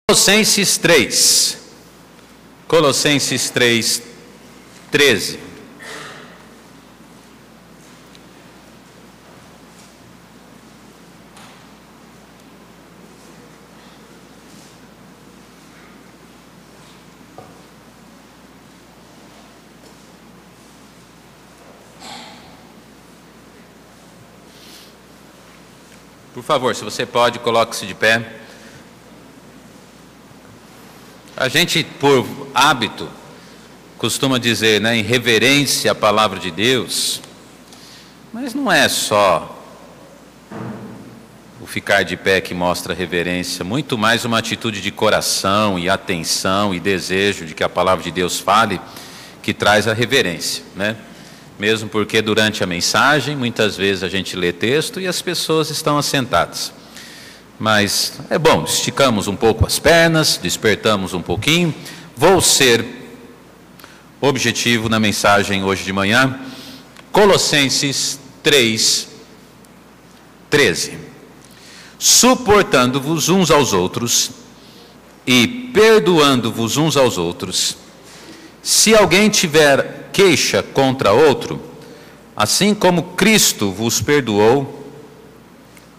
Colossenses 3, Colossenses 3, 13. Por favor, se você pode, coloque-se de pé. A gente, por hábito, costuma dizer, em reverência à palavra de Deus, mas não é só o ficar de pé que mostra reverência, muito mais uma atitude de coração e atenção e desejo de que a palavra de Deus fale, que traz a reverência, Mesmo porque durante a mensagem, muitas vezes a gente lê texto e as pessoas estão assentadas. Mas é bom, esticamos um pouco as pernas, despertamos um pouquinho. Vou ser objetivo na mensagem hoje de manhã. Colossenses 3, 13. Suportando-vos uns aos outros e perdoando-vos uns aos outros, se alguém tiver queixa contra outro, assim como Cristo vos perdoou,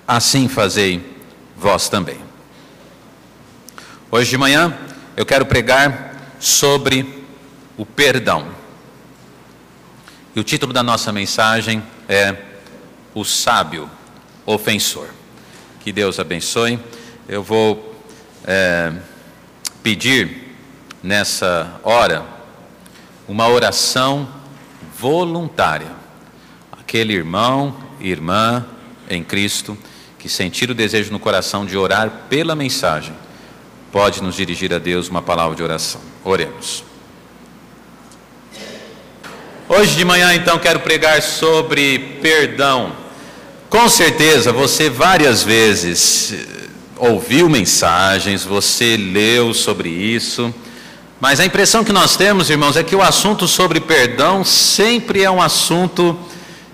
assim fazei vós também. Hoje de manhã eu quero pregar sobre o perdão. E o título da nossa mensagem é O Sábio Ofensor. Que Deus abençoe. Eu vou pedir nessa hora uma oração voluntária. Aquele irmão e irmã em Cristo que sentir o desejo no coração de orar pela mensagem, pode nos dirigir a Deus uma palavra de oração. Oremos. Hoje de manhã, então, quero pregar sobre perdão. Com certeza, você várias vezes ouviu mensagens, você leu sobre isso, mas a impressão que nós temos, irmãos, é que o assunto sobre perdão sempre é um assunto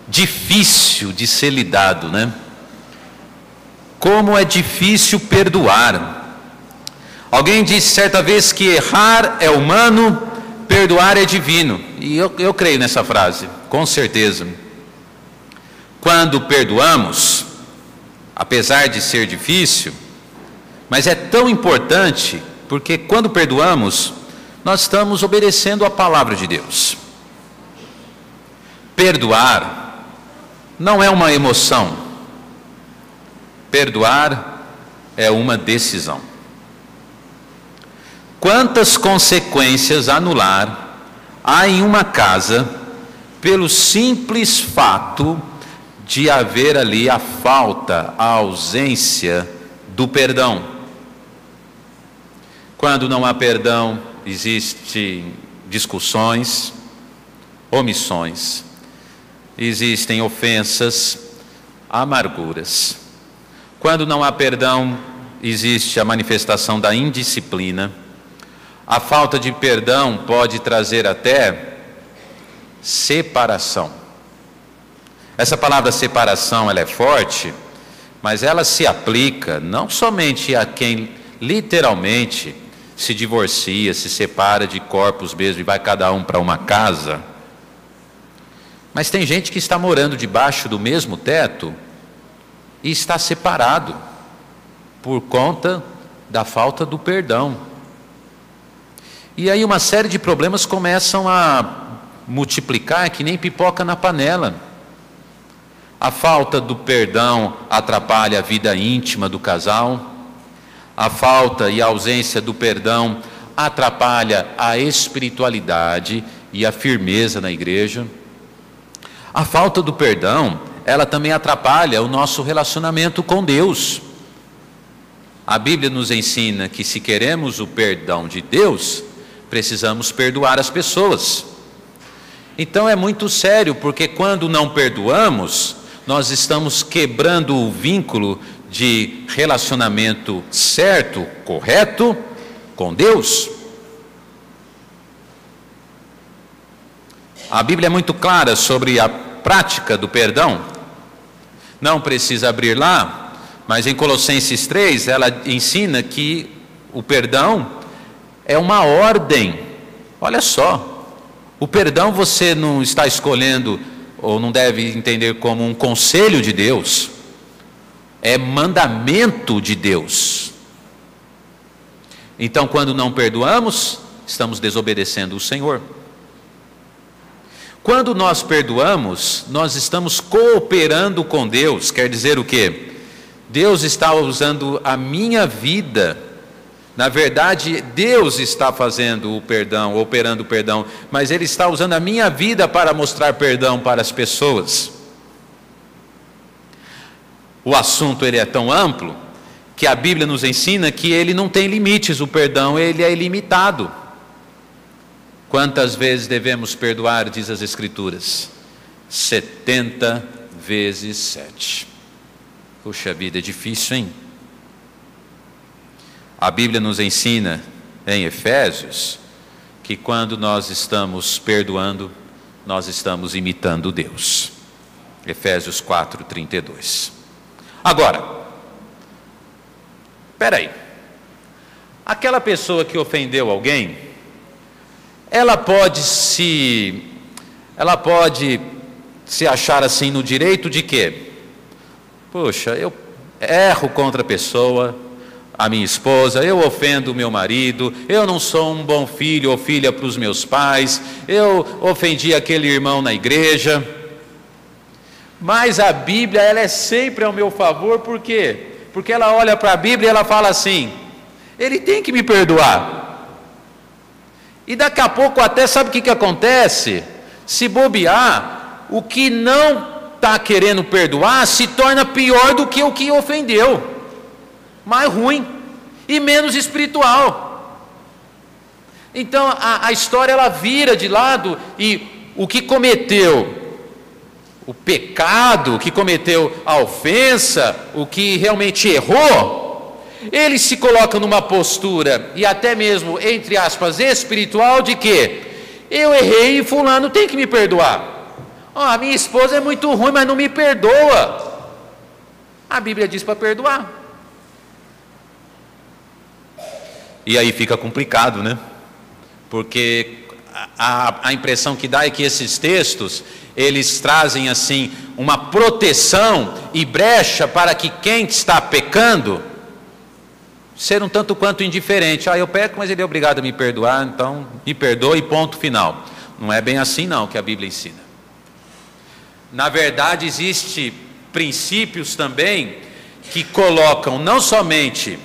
difícil de ser lidado, Como é difícil perdoar. Alguém disse certa vez que errar é humano, perdoar é divino. E eu creio nessa frase, com certeza. Quando perdoamos, apesar de ser difícil, mas é tão importante, porque quando perdoamos, nós estamos obedecendo a palavra de Deus. Perdoar não é uma emoção. Perdoar é uma decisão. Quantas consequências anular há em uma casa pelo simples fato de haver ali a falta, a ausência do perdão? Quando não há perdão, existem discussões, omissões, existem ofensas, amarguras. Quando não há perdão, existe a manifestação da indisciplina. A falta de perdão pode trazer até separação. Essa palavra separação, ela é forte, mas ela se aplica não somente a quem literalmente se divorcia, se separa de corpos mesmo e vai cada um para uma casa, mas tem gente que está morando debaixo do mesmo teto e está separado por conta da falta do perdão. E aí uma série de problemas começam a multiplicar que nem pipoca na panela. A falta do perdão atrapalha a vida íntima do casal. A falta e a ausência do perdão atrapalha a espiritualidade e a firmeza na igreja. A falta do perdão, ela também atrapalha o nosso relacionamento com Deus. A Bíblia nos ensina que se queremos o perdão de Deus, precisamos perdoar as pessoas. Então é muito sério, porque quando não perdoamos, nós estamos quebrando o vínculo de relacionamento certo, correto, com Deus. A Bíblia é muito clara sobre a prática do perdão. Não precisa abrir lá, mas em Colossenses 3, ela ensina que O perdão é uma ordem. Olha só, o perdão você não está escolhendo, ou não deve entender como um conselho de Deus, é mandamento de Deus. Então, quando não perdoamos, estamos desobedecendo o Senhor. Quando nós perdoamos, nós estamos cooperando com Deus. Quer dizer o quê? Deus está usando a minha vida. Na verdade, Deus está fazendo o perdão, operando o perdão, mas Ele está usando a minha vida para mostrar perdão para as pessoas. O assunto ele é tão amplo que a Bíblia nos ensina que ele não tem limites, o perdão ele é ilimitado. Quantas vezes devemos perdoar, diz as Escrituras? 70 vezes 7. Puxa vida, é difícil, hein? A Bíblia nos ensina em Efésios que quando nós estamos perdoando, nós estamos imitando Deus. Efésios 4:32. Agora, espera aí. Aquela pessoa que ofendeu alguém, ela pode se achar assim no direito de quê? Poxa, eu erro contra a pessoa, a minha esposa, eu ofendo o meu marido, eu não sou um bom filho ou filha para os meus pais, eu ofendi aquele irmão na igreja. Mas a Bíblia, ela é sempre ao meu favor, por quê? Porque ela olha para a Bíblia e ela fala assim, ele tem que me perdoar. E daqui a pouco até, sabe o que acontece? Se bobear, o que não está querendo perdoar se torna pior do que o que ofendeu. Mais ruim e menos espiritual. Então a história ela vira de lado e o que cometeu o pecado, o que cometeu a ofensa, o que realmente errou, ele se coloca numa postura e até mesmo, entre aspas, espiritual de que eu errei e fulano tem que me perdoar. A minha esposa é muito ruim, mas não me perdoa. A Bíblia diz para perdoar. E aí fica complicado, né? Porque a impressão que dá é que esses textos, eles trazem assim uma proteção e brecha para que quem está pecando ser um tanto quanto indiferente. Eu peco, mas ele é obrigado a me perdoar, então me perdoe, ponto final. Não é bem assim não que a Bíblia ensina. Na verdade, existem princípios também que colocam não somente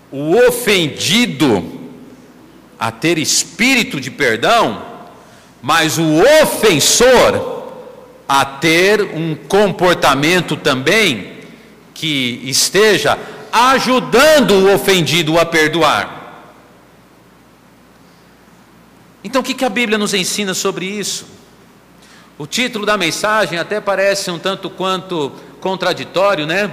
o ofendido a ter espírito de perdão, mas o ofensor a ter um comportamento também que esteja ajudando o ofendido a perdoar. Então o que a Bíblia nos ensina sobre isso? O título da mensagem até parece um tanto quanto contraditório, né?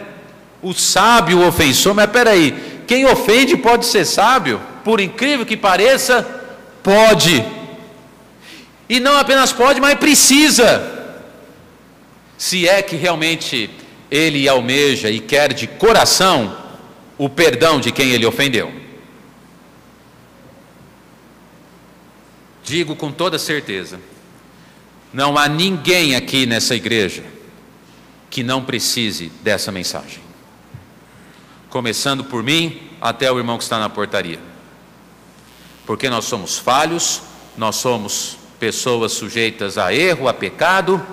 O sábio ofensor, mas peraí, quem ofende pode ser sábio? Por incrível que pareça, pode. E não apenas pode, mas precisa. Se é que realmente ele almeja e quer de coração o perdão de quem ele ofendeu. Digo com toda certeza, não há ninguém aqui nessa igreja que não precise dessa mensagem. Começando por mim, até o irmão que está na portaria. Porque nós somos falhos, nós somos pessoas sujeitas a erro, a pecado,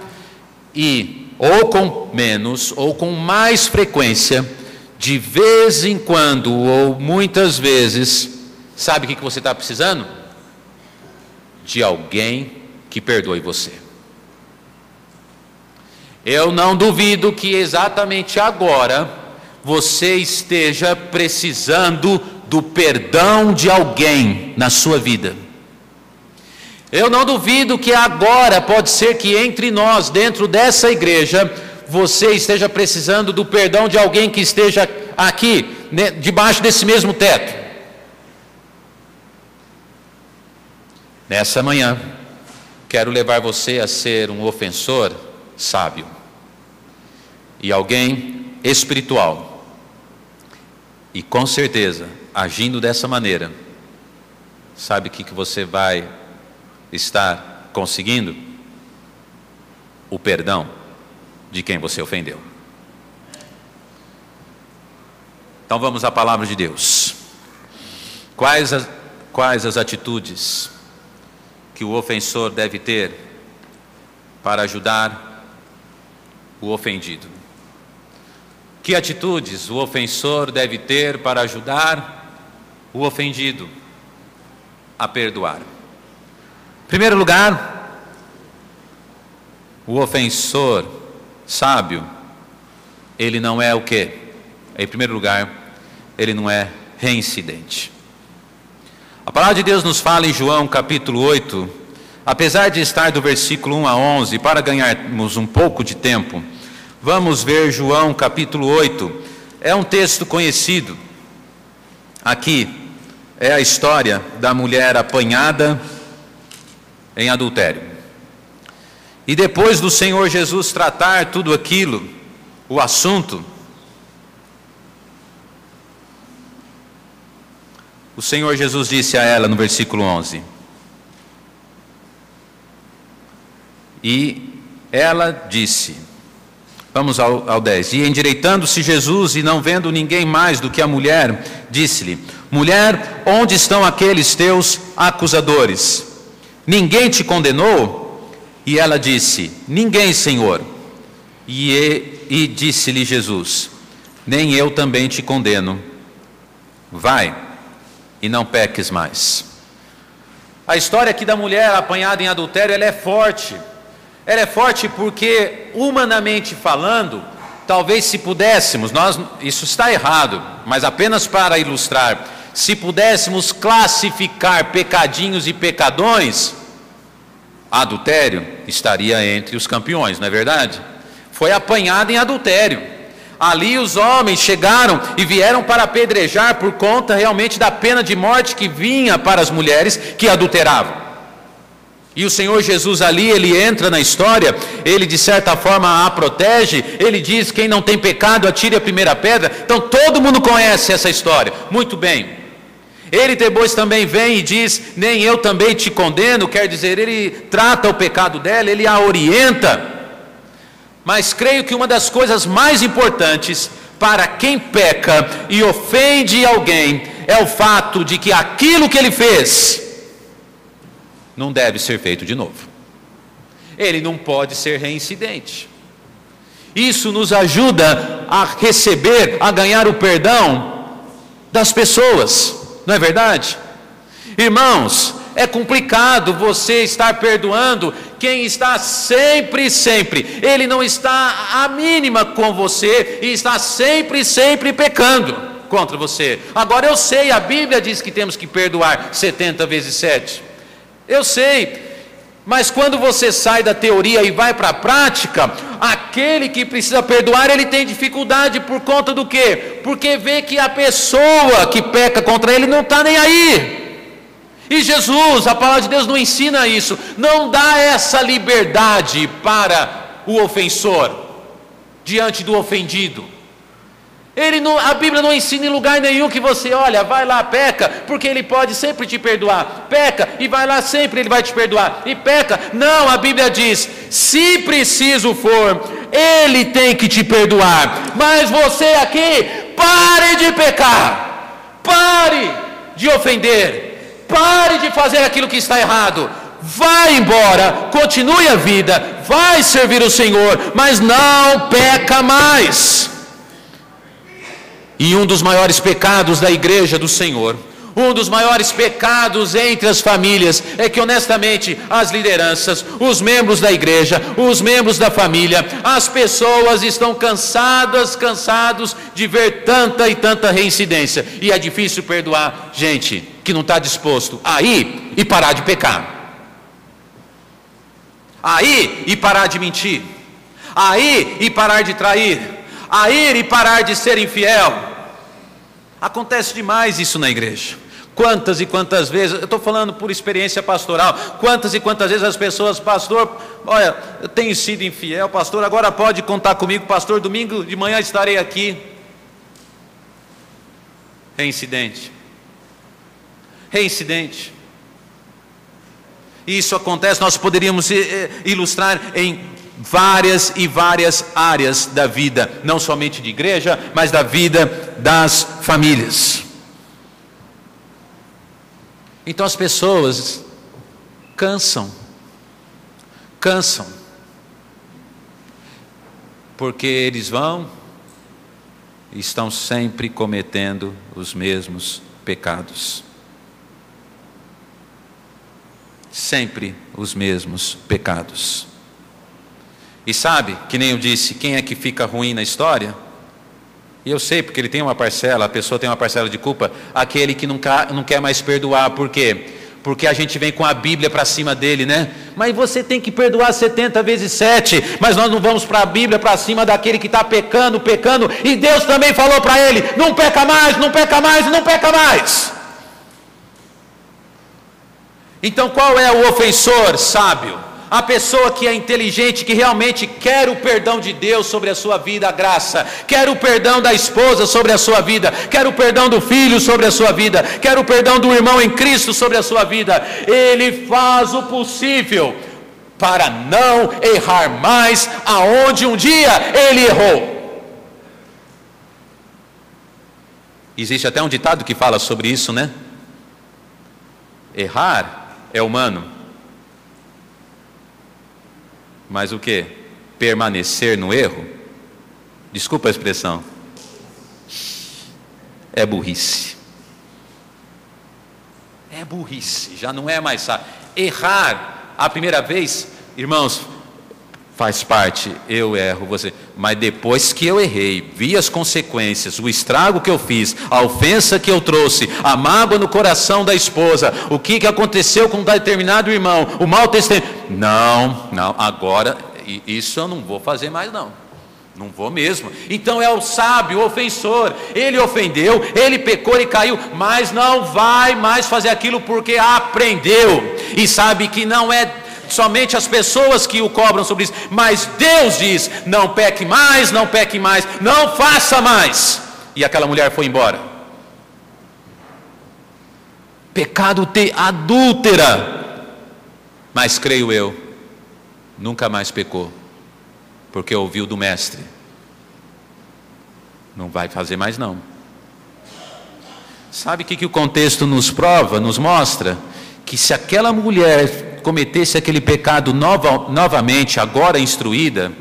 e ou com menos ou com mais frequência, de vez em quando ou muitas vezes, sabe o que você está precisando? De alguém que perdoe você. Eu não duvido que exatamente agora você esteja precisando do perdão de alguém na sua vida. Eu não duvido que agora pode ser que entre nós, dentro dessa igreja, você esteja precisando do perdão de alguém que esteja aqui, né, debaixo desse mesmo teto. Nessa manhã, quero levar você a ser um ofensor sábio e alguém espiritual. E com certeza, agindo dessa maneira, sabe o que você vai estar conseguindo? O perdão de quem você ofendeu. Então vamos à palavra de Deus. Quais as atitudes que o ofensor deve ter para ajudar o ofendido? Que atitudes o ofensor deve ter para ajudar o ofendido a perdoar? Em primeiro lugar, o ofensor sábio, ele não é o quê? Em primeiro lugar, ele não é reincidente. A palavra de Deus nos fala em João capítulo 8, apesar de estar do versículo 1 a 11, para ganharmos um pouco de tempo, vamos ver João capítulo 8, é um texto conhecido. Aqui é a história da mulher apanhada em adultério. E depois do Senhor Jesus tratar tudo aquilo, o assunto, o Senhor Jesus disse a ela no versículo 11, e ela disse, vamos ao 10, e endireitando-se Jesus e não vendo ninguém mais do que a mulher, disse-lhe, mulher, onde estão aqueles teus acusadores? Ninguém te condenou? E ela disse, ninguém, Senhor. E disse-lhe Jesus, nem eu também te condeno. Vai e não peques mais. A história aqui da mulher apanhada em adultério, ela é forte. Ela é forte porque, humanamente falando, talvez se pudéssemos, isso está errado, mas apenas para ilustrar, se pudéssemos classificar pecadinhos e pecadões, adultério estaria entre os campeões, não é verdade? Foi apanhada em adultério. Ali os homens chegaram e vieram para apedrejar por conta realmente da pena de morte que vinha para as mulheres que adulteravam. E o Senhor Jesus ali, ele entra na história, ele de certa forma a protege, ele diz, quem não tem pecado atire a primeira pedra. Então todo mundo conhece essa história, muito bem. Ele depois também vem e diz, nem eu também te condeno, quer dizer, ele trata o pecado dela, ele a orienta. Mas creio que uma das coisas mais importantes para quem peca e ofende alguém é o fato de que aquilo que ele fez não deve ser feito de novo. Ele não pode ser reincidente. Isso nos ajuda a receber, a ganhar o perdão das pessoas, não é verdade? Irmãos, é complicado você estar perdoando quem está sempre, ele não está a mínima com você e está sempre pecando contra você. Agora eu sei, a Bíblia diz que temos que perdoar 70 vezes 7. Eu sei, mas quando você sai da teoria e vai para a prática, aquele que precisa perdoar, ele tem dificuldade por conta do quê? Porque vê que a pessoa que peca contra ele não está nem aí. E Jesus, a palavra de Deus não ensina isso, não dá essa liberdade para o ofensor, diante do ofendido. A Bíblia não ensina em lugar nenhum que você, olha, vai lá, peca, porque ele pode sempre te perdoar. Peca, e vai lá sempre, ele vai te perdoar. E peca, não, a Bíblia diz, se preciso for, ele tem que te perdoar. Mas você aqui, pare de pecar, pare de ofender, pare de fazer aquilo que está errado, vai embora, continue a vida, vai servir o Senhor, mas não peca mais. E um dos maiores pecados da igreja do Senhor, um dos maiores pecados entre as famílias, é que honestamente as lideranças, os membros da igreja, os membros da família, as pessoas estão cansados de ver tanta e tanta reincidência, e é difícil perdoar gente que não está disposto a ir e parar de pecar, a ir e parar de mentir, a ir e parar de trair, a ir e parar de ser infiel. Acontece demais isso na igreja. Quantas e quantas vezes, eu estou falando por experiência pastoral, quantas e quantas vezes as pessoas, pastor, olha, eu tenho sido infiel, pastor, agora pode contar comigo, pastor, domingo de manhã estarei aqui. Reincidente. reincidente. E isso acontece, nós poderíamos ilustrar em várias e várias áreas da vida, não somente de igreja, mas da vida das famílias. Então as pessoas cansam, porque eles vão e estão sempre cometendo os mesmos pecados. Sempre os mesmos pecados. E sabe, que nem eu disse, quem é que fica ruim na história? E eu sei, porque ele tem uma parcela, a pessoa tem uma parcela de culpa, aquele que não quer mais perdoar. Por quê? Porque a gente vem com a Bíblia para cima dele, né? Mas você tem que perdoar 70 vezes 7, mas nós não vamos para a Bíblia para cima daquele que está pecando, e Deus também falou para ele, não peca mais, não peca mais, não peca mais. Então qual é o ofensor sábio? A pessoa que é inteligente, que realmente quer o perdão de Deus sobre a sua vida, a graça, quer o perdão da esposa sobre a sua vida, quer o perdão do filho sobre a sua vida, quer o perdão do irmão em Cristo sobre a sua vida. Ele faz o possível para não errar mais aonde um dia ele errou. Existe até um ditado que fala sobre isso, né? Errar é humano. Mas o que? Permanecer no erro? Desculpa a expressão. É burrice. É burrice, já não é mais sábio. Errar a primeira vez, irmãos, faz parte, eu erro, você. Mas depois que eu errei, vi as consequências, o estrago que eu fiz, a ofensa que eu trouxe, a mágoa no coração da esposa, o que aconteceu com um determinado irmão, o mau testemunho. Não, agora isso eu não vou fazer mais não vou mesmo. Então é o sábio, o ofensor, ele ofendeu, ele pecou, ele caiu, mas não vai mais fazer aquilo porque aprendeu, e sabe que não é somente as pessoas que o cobram sobre isso, mas Deus diz, não peque mais, não faça mais, e aquela mulher foi embora. Pecado de adúltera, mas creio eu, nunca mais pecou, porque ouviu do mestre, não vai fazer mais não. Sabe o que o contexto nos prova, nos mostra? Que se aquela mulher cometesse aquele pecado novamente, agora instruída,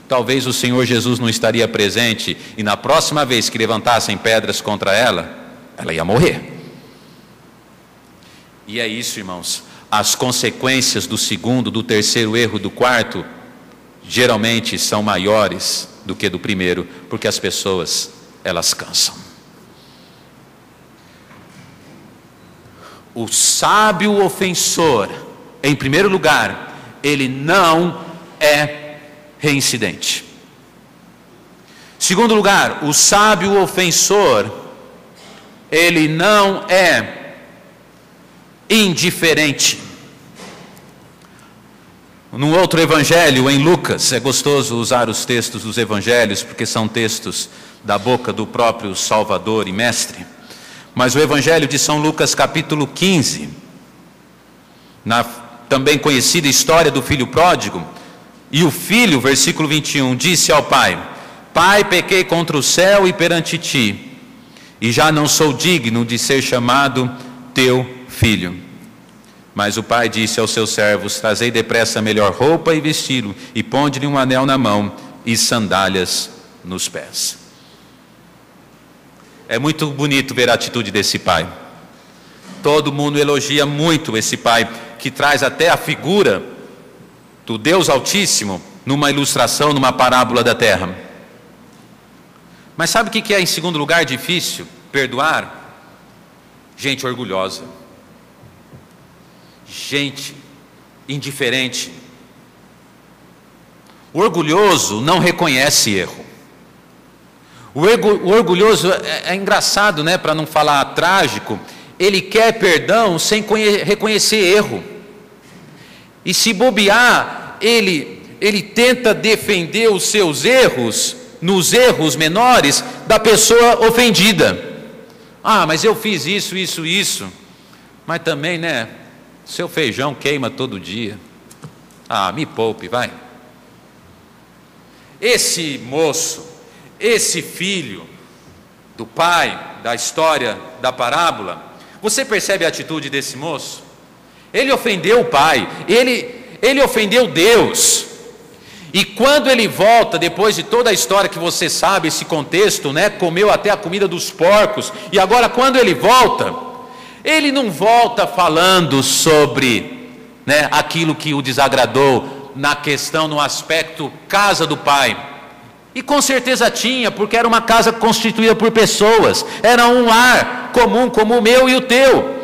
talvez o Senhor Jesus não estaria presente, e na próxima vez que levantassem pedras contra ela, ela ia morrer. E é isso, irmãos, as consequências do segundo, do terceiro erro, do quarto, geralmente são maiores do que do primeiro, porque as pessoas, elas cansam. O sábio ofensor, em primeiro lugar, ele não é reincidente. Segundo lugar, o sábio ofensor, ele não é indiferente. Num outro evangelho, em Lucas, é gostoso usar os textos dos evangelhos, porque são textos da boca do próprio Salvador e Mestre. Mas o evangelho de São Lucas, capítulo 15, na também conhecida história do filho pródigo, e o filho, versículo 21, disse ao pai: Pai, pequei contra o céu e perante ti, e já não sou digno de ser chamado teu filho. Mas o pai disse aos seus servos: Trazei depressa a melhor roupa e vesti-lo, e ponde-lhe um anel na mão e sandálias nos pés. É muito bonito ver a atitude desse pai. Todo mundo elogia muito esse pai, que traz até a figura do Deus Altíssimo numa ilustração, numa parábola da terra. Mas sabe o que é, em segundo lugar, difícil? Perdoar? Gente orgulhosa, gente indiferente. O orgulhoso não reconhece erro. O orgulhoso é engraçado, né? Para não falar trágico, ele quer perdão sem reconhecer erro. E se bobear, ele tenta defender os seus erros, nos erros menores da pessoa ofendida. Ah, mas eu fiz isso. Mas também, né, seu feijão queima todo dia. Ah, me poupe, vai. Esse moço, esse filho do pai da história da parábola, você percebe a atitude desse moço? Ele ofendeu o pai, ele ofendeu Deus. E quando ele volta, depois de toda a história que você sabe, esse contexto, né, comeu até a comida dos porcos, e agora quando ele volta, ele não volta falando sobre, né, aquilo que o desagradou na questão, no aspecto casa do pai. E com certeza tinha, porque era uma casa constituída por pessoas, era um lar comum, como o meu e o teu.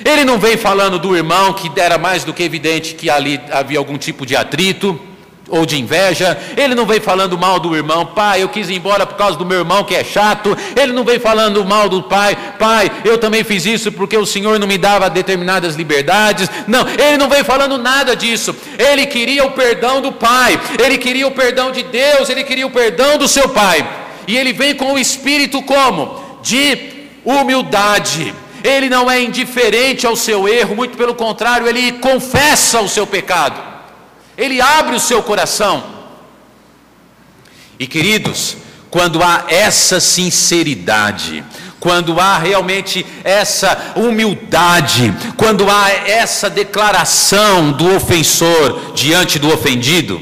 Ele não vem falando do irmão, que era mais do que evidente que ali havia algum tipo de atrito ou de inveja. Ele não vem falando mal do irmão, pai, eu quis ir embora por causa do meu irmão que é chato. Ele não vem falando mal do pai, pai, eu também fiz isso porque o Senhor não me dava determinadas liberdades. Não, ele não vem falando nada disso. Ele queria o perdão do pai, ele queria o perdão de Deus, ele queria o perdão do seu pai. E ele vem com o espírito como? De humildade. Ele não é indiferente ao seu erro, muito pelo contrário, ele confessa o seu pecado. Ele abre o seu coração. E queridos, quando há essa sinceridade, quando há realmente essa humildade, quando há essa declaração do ofensor diante do ofendido,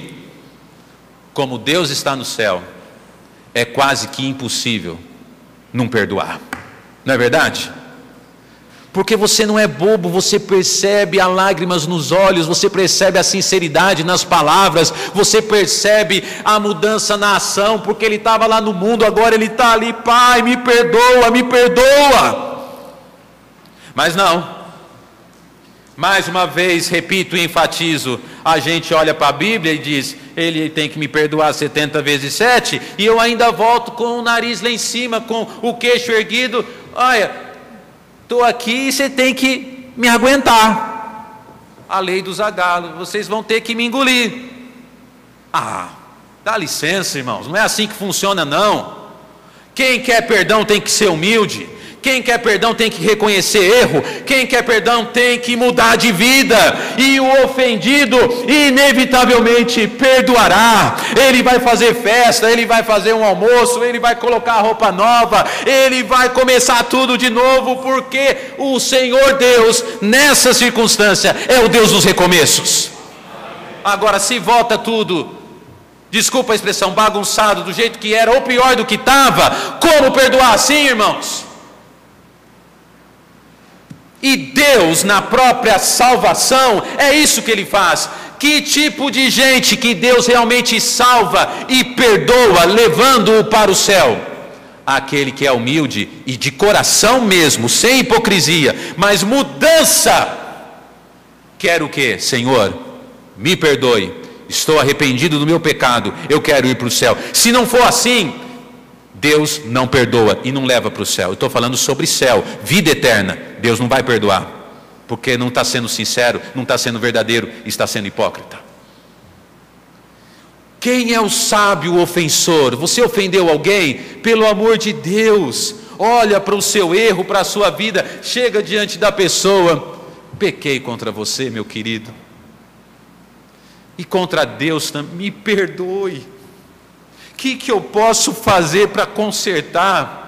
como Deus está no céu, é quase que impossível não perdoar. Não é verdade? Porque você não é bobo, você percebe as lágrimas nos olhos, você percebe a sinceridade nas palavras, você percebe a mudança na ação, porque ele estava lá no mundo, agora ele está ali, pai, me perdoa, me perdoa. Mas não, mais uma vez, repito e enfatizo, a gente olha para a Bíblia e diz, ele tem que me perdoar 70 vezes 7, e eu ainda volto com o nariz lá em cima, com o queixo erguido, olha, estou aqui e você tem que me aguentar. A lei do Zagalo, vocês vão ter que me engolir. Ah, dá licença, irmãos, não é assim que funciona não. Quem quer perdão tem que ser humilde. Quem quer perdão tem que reconhecer erro. Quem quer perdão tem que mudar de vida. E o ofendido inevitavelmente perdoará. Ele vai fazer festa, ele vai fazer um almoço, ele vai colocar roupa nova, ele vai começar tudo de novo, porque o Senhor Deus, nessa circunstância, é o Deus dos recomeços. Agora, se volta tudo, desculpa a expressão, bagunçado, do jeito que era, ou pior do que estava, como perdoar assim, irmãos? E Deus, na própria salvação, é isso que Ele faz. Que tipo de gente que Deus realmente salva e perdoa, levando-o para o céu? Aquele que é humilde e de coração mesmo, sem hipocrisia, mas mudança. Quer o quê? Senhor, me perdoe, estou arrependido do meu pecado, eu quero ir para o céu. Se não for assim, Deus não perdoa e não leva para o céu. Eu estou falando sobre céu, vida eterna. Deus não vai perdoar, porque não está sendo sincero, não está sendo verdadeiro, está sendo hipócrita. Quem é o sábio ofensor? Você ofendeu alguém? Pelo amor de Deus, olha para o seu erro, para a sua vida, chega diante da pessoa, pequei contra você, meu querido, e contra Deus também, me perdoe. O que eu posso fazer para consertar?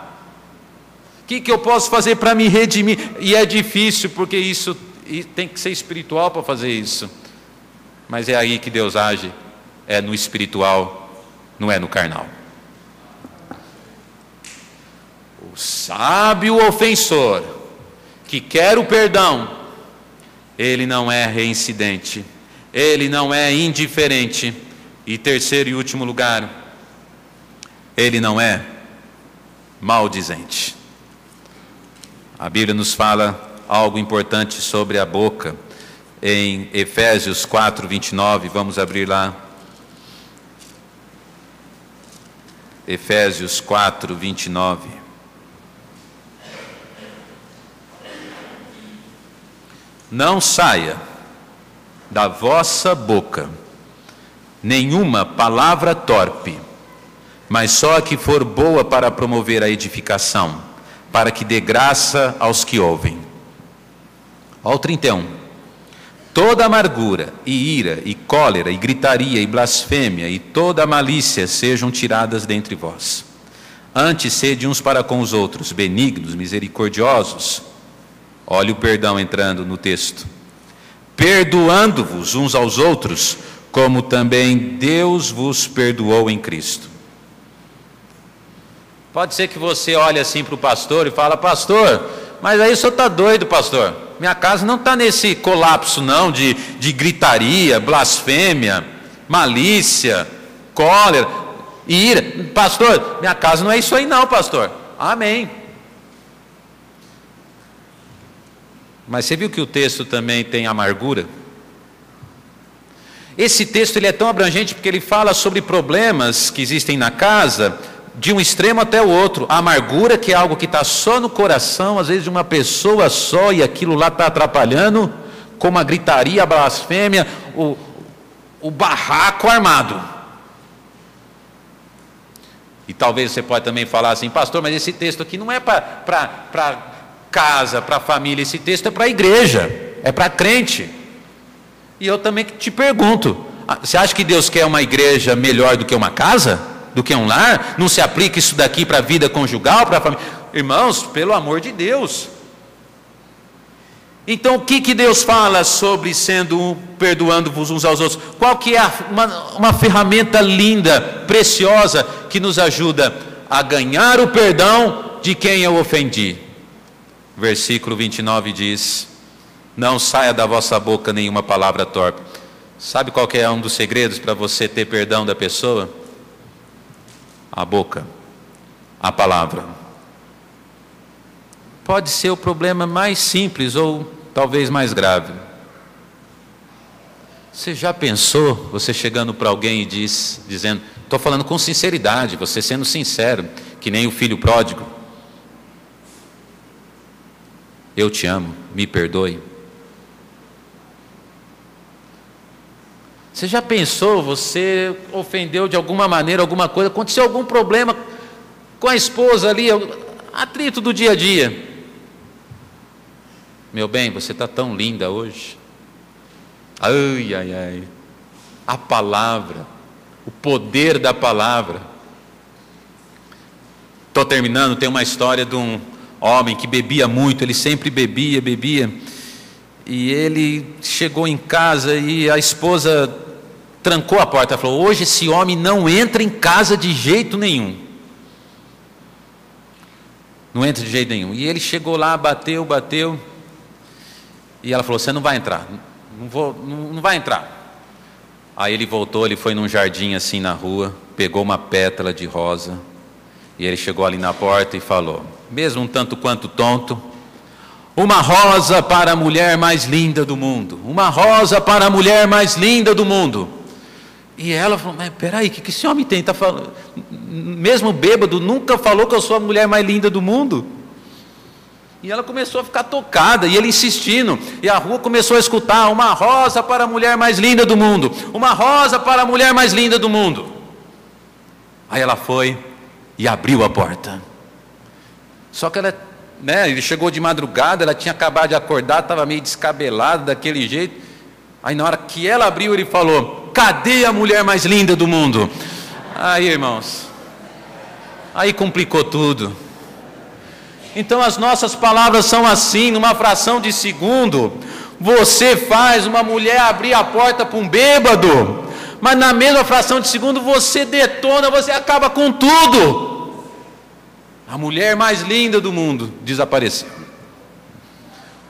O que eu posso fazer para me redimir? E é difícil, porque isso tem que ser espiritual para fazer isso. Mas é aí que Deus age, é no espiritual, não é no carnal. O sábio ofensor, que quer o perdão, ele não é reincidente, ele não é indiferente. E terceiro e último lugar, ele não é maldizente. A Bíblia nos fala algo importante sobre a boca, em Efésios 4, 29, vamos abrir lá. Efésios 4, 29. Não saia da vossa boca nenhuma palavra torpe, mas só a que for boa para promover a edificação, para que dê graça aos que ouvem. Olha o 31. Toda amargura, e ira, e cólera, e gritaria, e blasfêmia, e toda malícia sejam tiradas dentre vós. Antes sede uns para com os outros, benignos, misericordiosos. Olha o perdão entrando no texto. Perdoando-vos uns aos outros, como também Deus vos perdoou em Cristo. Pode ser que você olhe assim para o pastor e fala: pastor, mas aí o senhor está doido, pastor. Minha casa não está nesse colapso não, de gritaria, blasfêmia, malícia, cólera, ira. Pastor, minha casa não é isso aí não, pastor. Amém. Mas você viu que o texto também tem amargura? Esse texto ele é tão abrangente porque ele fala sobre problemas que existem na casa, de um extremo até o outro. A amargura, que é algo que está só no coração, às vezes de uma pessoa só, e aquilo lá está atrapalhando, como a gritaria, a blasfêmia, o barraco armado. E talvez você pode também falar assim: pastor, mas esse texto aqui não é para casa, para família, esse texto é para a igreja, é para crente. E eu também te pergunto: você acha que Deus quer uma igreja melhor do que uma casa? Do que um lar? Não se aplica isso daqui para a vida conjugal, para a família? Irmãos, pelo amor de Deus. Então o que Deus fala sobre perdoando-vos uns aos outros? Qual que é uma ferramenta linda, preciosa, que nos ajuda a ganhar o perdão de quem eu ofendi? Versículo 29 diz: não saia da vossa boca nenhuma palavra torpe. Sabe qual que é um dos segredos para você ter perdão da pessoa? A boca, a palavra. Pode ser o problema mais simples ou talvez mais grave. Você já pensou, você chegando para alguém e dizendo, estou falando com sinceridade, você sendo sincero, que nem o filho pródigo: eu te amo, me perdoe. Você já pensou, você ofendeu de alguma maneira, alguma coisa, aconteceu algum problema com a esposa ali, atrito do dia a dia: meu bem, você está tão linda hoje. Ai, ai, ai. A palavra, o poder da palavra. Estou terminando. Tem uma história de um homem que bebia muito, ele sempre bebia, e ele chegou em casa e a esposa trancou a porta, falou: hoje esse homem não entra em casa de jeito nenhum. Não entra de jeito nenhum. E ele chegou lá, bateu, e ela falou: você não vai entrar, não vai entrar. Aí ele voltou, ele foi num jardim assim na rua, pegou uma pétala de rosa, e ele chegou ali na porta e falou, mesmo um tanto quanto tonto: uma rosa para a mulher mais linda do mundo, uma rosa para a mulher mais linda do mundo. E ela falou: mas peraí, o que esse homem tem? Está falando, mesmo bêbado, nunca falou que eu sou a mulher mais linda do mundo. E ela começou a ficar tocada, e ele insistindo, e a rua começou a escutar: uma rosa para a mulher mais linda do mundo, uma rosa para a mulher mais linda do mundo. Aí ela foi e abriu a porta. Só que ela, ele chegou de madrugada, ela tinha acabado de acordar, estava meio descabelada daquele jeito. Aí na hora que ela abriu, ele falou: cadê a mulher mais linda do mundo? Aí, irmãos, aí complicou tudo. Então as nossas palavras são assim, numa fração de segundo, você faz uma mulher abrir a porta para um bêbado, mas na mesma fração de segundo você detona, você acaba com tudo. A mulher mais linda do mundo desapareceu.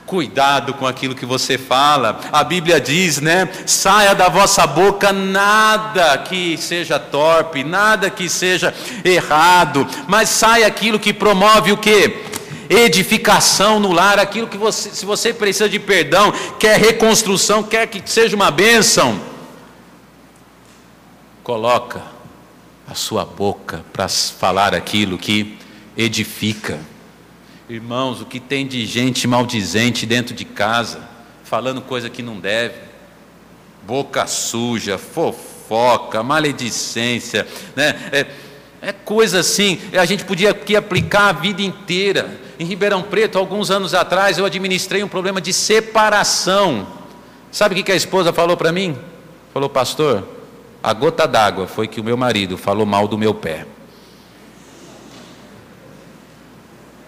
Cuidado com aquilo que você fala. A Bíblia diz, saia da vossa boca nada que seja torpe, nada que seja errado, mas saia aquilo que promove o quê? Edificação no lar, aquilo que você, se você precisa de perdão, quer reconstrução, quer que seja uma bênção, coloca a sua boca para falar aquilo que edifica. Irmãos, o que tem de gente maldizente dentro de casa, falando coisa que não deve, boca suja, fofoca, maledicência, é coisa assim, a gente podia aqui aplicar a vida inteira. Em Ribeirão Preto, alguns anos atrás, eu administrei um problema de separação. Sabe o que a esposa falou para mim? Falou: pastor, a gota d'água foi que o meu marido falou mal do meu pé.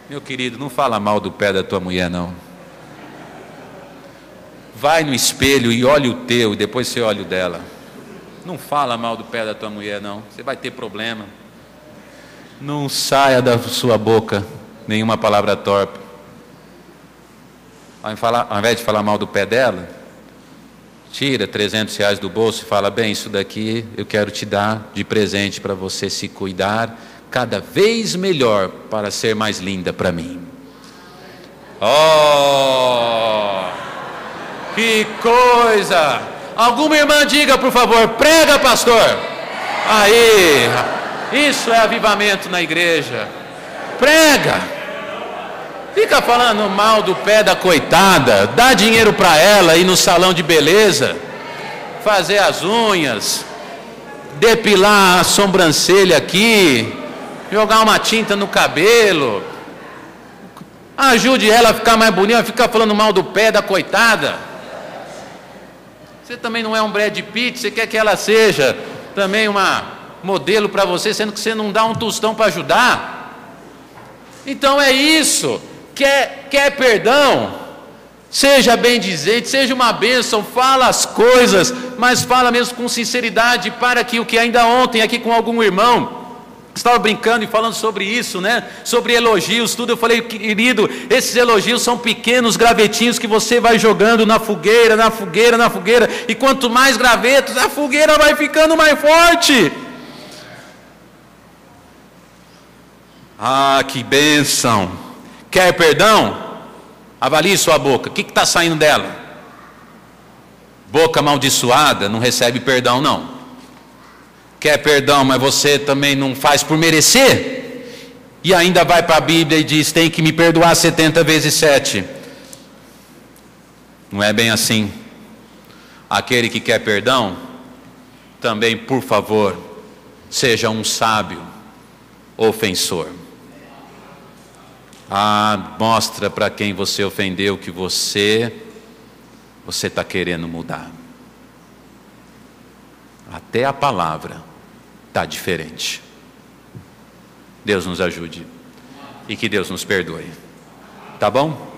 Meu querido, não fala mal do pé da tua mulher, não. Vai no espelho e olha o teu, e depois você olha o dela. Não fala mal do pé da tua mulher, não. Você vai ter problema. Não saia da sua boca nenhuma palavra torpe. Ao invés de falar mal do pé dela, tira R$300 do bolso e fala: bem, isso daqui eu quero te dar de presente para você se cuidar cada vez melhor para ser mais linda para mim. Oh, que coisa! Alguma irmã diga, por favor: prega, pastor. Aí, isso é avivamento na igreja. Prega. Fica falando mal do pé da coitada. Dá dinheiro para ela ir no salão de beleza, fazer as unhas, depilar a sobrancelha aqui, jogar uma tinta no cabelo. Ajude ela a ficar mais bonita. Fica falando mal do pé da coitada. Você também não é um Brad Pitt. Você quer que ela seja também uma modelo para você, sendo que você não dá um tostão para ajudar? Então é isso. Quer perdão? Seja bendizente, seja uma bênção, fala as coisas, mas fala mesmo com sinceridade, para que o que ainda ontem aqui com algum irmão estava brincando e falando sobre isso, né? Sobre elogios, tudo. Eu falei: querido, esses elogios são pequenos gravetinhos que você vai jogando na fogueira, na fogueira, na fogueira, e quanto mais gravetos, a fogueira vai ficando mais forte. Ah, que bênção! Quer perdão? Avalie sua boca. O que está saindo dela? Boca amaldiçoada não recebe perdão, não. Quer perdão, mas você também não faz por merecer? E ainda vai para a Bíblia e diz: tem que me perdoar 70 vezes 7. Não é bem assim. Aquele que quer perdão, também, por favor, seja um sábio ofensor. Mostra para quem você ofendeu que você está querendo mudar. Até a palavra está diferente. Deus nos ajude e que Deus nos perdoe. Tá bom?